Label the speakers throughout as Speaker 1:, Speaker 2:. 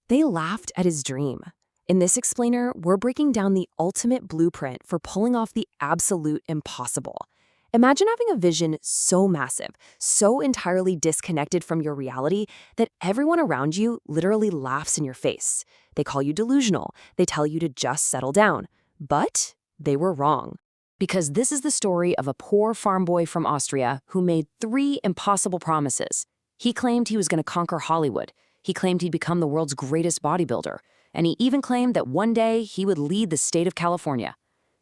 Speaker 1: They laughed at his dream. In this explainer, we're breaking down the ultimate blueprint for pulling off the absolute impossible. Imagine having a vision so massive, so entirely disconnected from your reality that everyone around you literally laughs in your face. They call you delusional. They tell you to just settle down. But they were wrong. Because this is the story of a poor farm boy from Austria who made 3 impossible promises. He claimed he was going to conquer Hollywood. He claimed he'd become the world's greatest bodybuilder. And he even claimed that one day he would lead the state of California.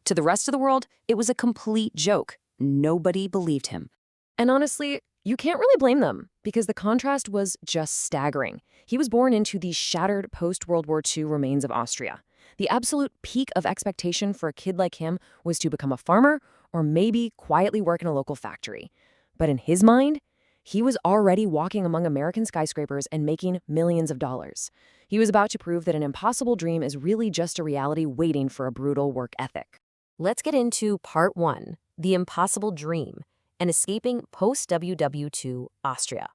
Speaker 1: To the rest of the world, it was a complete joke. Nobody believed him. And honestly, you can't really blame them, because the contrast was just staggering. He was born into the shattered post-World War II remains of Austria. The absolute peak of expectation for a kid like him was to become a farmer or maybe quietly work in a local factory. But in his mind, he was already walking among American skyscrapers and making millions of dollars. He was about to prove that an impossible dream is really just a reality waiting for a brutal work ethic. Let's get into Part 1, The Impossible Dream, and escaping post-WW2 Austria.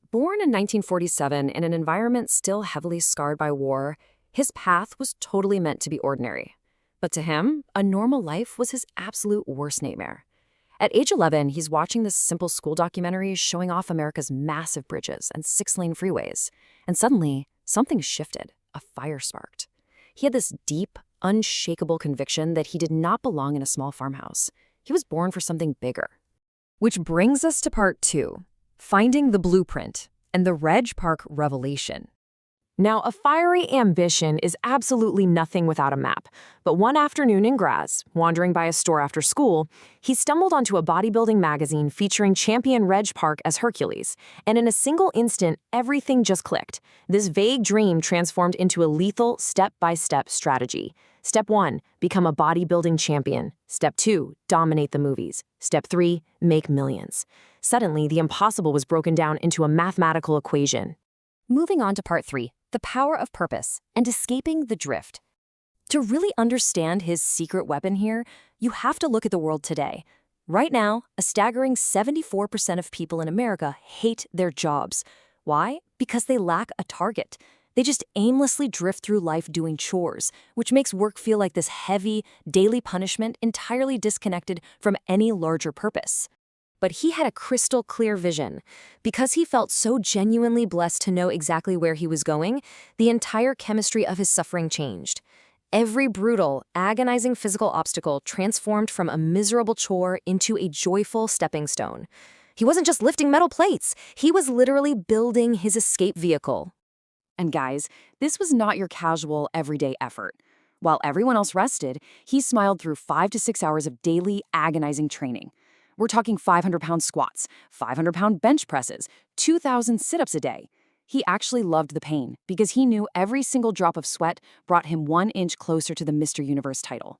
Speaker 1: Born in 1947 in an environment still heavily scarred by war, his path was totally meant to be ordinary. But to him, a normal life was his absolute worst nightmare. At age 11, he's watching this simple school documentary showing off America's massive bridges and 6-lane freeways. And suddenly, something shifted. A fire sparked. He had this deep, unshakable conviction that he did not belong in a small farmhouse. He was born for something bigger. Which brings us to Part 2, Finding the Blueprint and the Reg Park Revelation. Now, a fiery ambition is absolutely nothing without a map. But one afternoon in Graz, wandering by a store after school, he stumbled onto a bodybuilding magazine featuring champion Reg Park as Hercules. And in a single instant, everything just clicked. This vague dream transformed into a lethal step-by-step strategy. Step 1, become a bodybuilding champion. Step 2, dominate the movies. Step 3, make millions. Suddenly, the impossible was broken down into a mathematical equation. Moving on to Part 3, the power of purpose and escaping the drift. To really understand his secret weapon here, you have to look at the world today. Right now, a staggering 74% of people in America hate their jobs. Why? Because they lack a target. They just aimlessly drift through life doing chores, which makes work feel like this heavy, daily punishment entirely disconnected from any larger purpose. But he had a crystal clear vision. Because he felt so genuinely blessed to know exactly where he was going, the entire chemistry of his suffering changed. Every brutal, agonizing physical obstacle transformed from a miserable chore into a joyful stepping stone. He wasn't just lifting metal plates, he was literally building his escape vehicle. And guys, this was not your casual, everyday effort. While everyone else rested, he smiled through 5 to 6 hours of daily, agonizing training. We're talking 500-pound squats, 500-pound bench presses, 2,000 sit-ups a day. He actually loved the pain because he knew every single drop of sweat brought him 1 inch closer to the Mr. Universe title.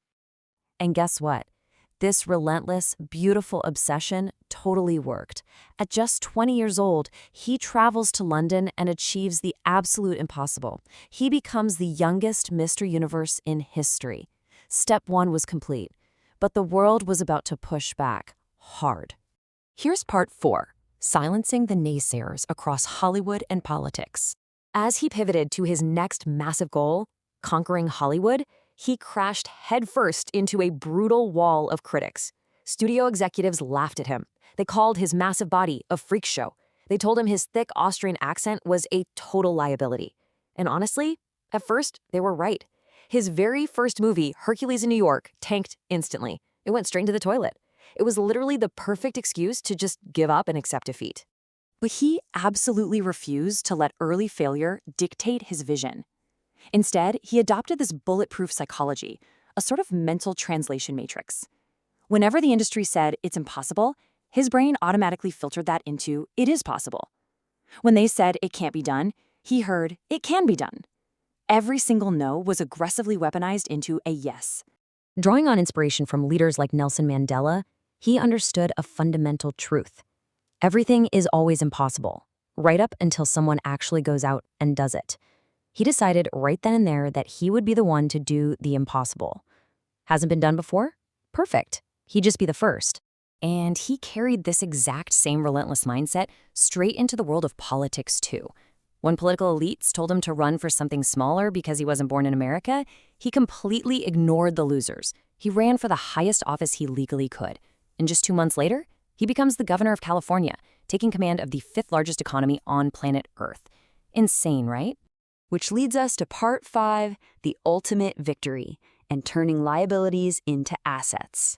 Speaker 1: And guess what? This relentless, beautiful obsession totally worked. At just 20 years old, he travels to London and achieves the absolute impossible. He becomes the youngest Mr. Universe in history. Step 1 was complete, but the world was about to push back. Hard. Here's Part 4, Silencing the Naysayers Across Hollywood and Politics. As he pivoted to his next massive goal, conquering Hollywood, he crashed headfirst into a brutal wall of critics. Studio executives laughed at him. They called his massive body a freak show. They told him his thick Austrian accent was a total liability. And honestly, at first, they were right. His very first movie, Hercules in New York, tanked instantly. It went straight to the toilet. It was literally the perfect excuse to just give up and accept defeat. But he absolutely refused to let early failure dictate his vision. Instead, he adopted this bulletproof psychology, a sort of mental translation matrix. Whenever the industry said it's impossible, his brain automatically filtered that into it is possible. When they said it can't be done, he heard it can be done. Every single no was aggressively weaponized into a yes. Drawing on inspiration from leaders like Nelson Mandela, he understood a fundamental truth. Everything is always impossible, right up until someone actually goes out and does it. He decided right then and there that he would be the one to do the impossible. Hasn't been done before? Perfect. He'd just be the first. And he carried this exact same relentless mindset straight into the world of politics too. When political elites told him to run for something smaller because he wasn't born in America, he completely ignored the losers. He ran for the highest office he legally could. And just 2 months later, he becomes the governor of California, taking command of the 5th largest economy on planet Earth. Insane, right?
Speaker 2: Which leads us to part 5, the ultimate victory, and turning liabilities into assets.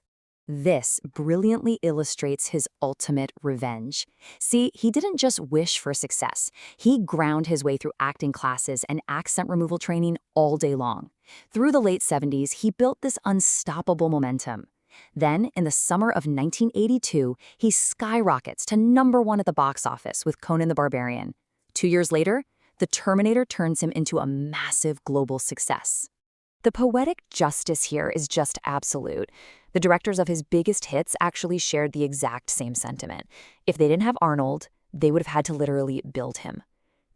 Speaker 2: This brilliantly illustrates his ultimate revenge. See, he didn't just wish for success. He ground his way through acting classes and accent removal training all day long. Through the late 70s, he built this unstoppable momentum. Then, in the summer of 1982, he skyrockets to #1 at the box office with Conan the Barbarian. 2 years later, The Terminator turns him into a massive global success. The poetic justice here is just absolute. The directors of his biggest hits actually shared the exact same sentiment. If they didn't have Arnold, they would have had to literally build him.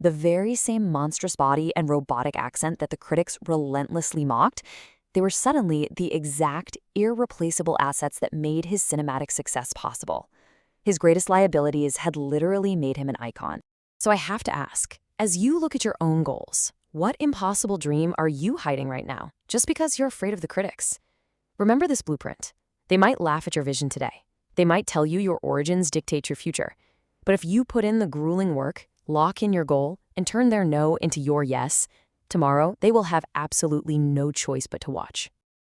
Speaker 2: The very same monstrous body and robotic accent that the critics relentlessly mocked, they were suddenly the exact, irreplaceable assets that made his cinematic success possible. His greatest liabilities had literally made him an icon. So I have to ask, as you look at your own goals, what impossible dream are you hiding right now, just because you're afraid of the critics? Remember this blueprint. They might laugh at your vision today. They might tell you your origins dictate your future. But if you put in the grueling work, lock in your goal, and turn their no into your yes, tomorrow they will have absolutely no choice but to watch.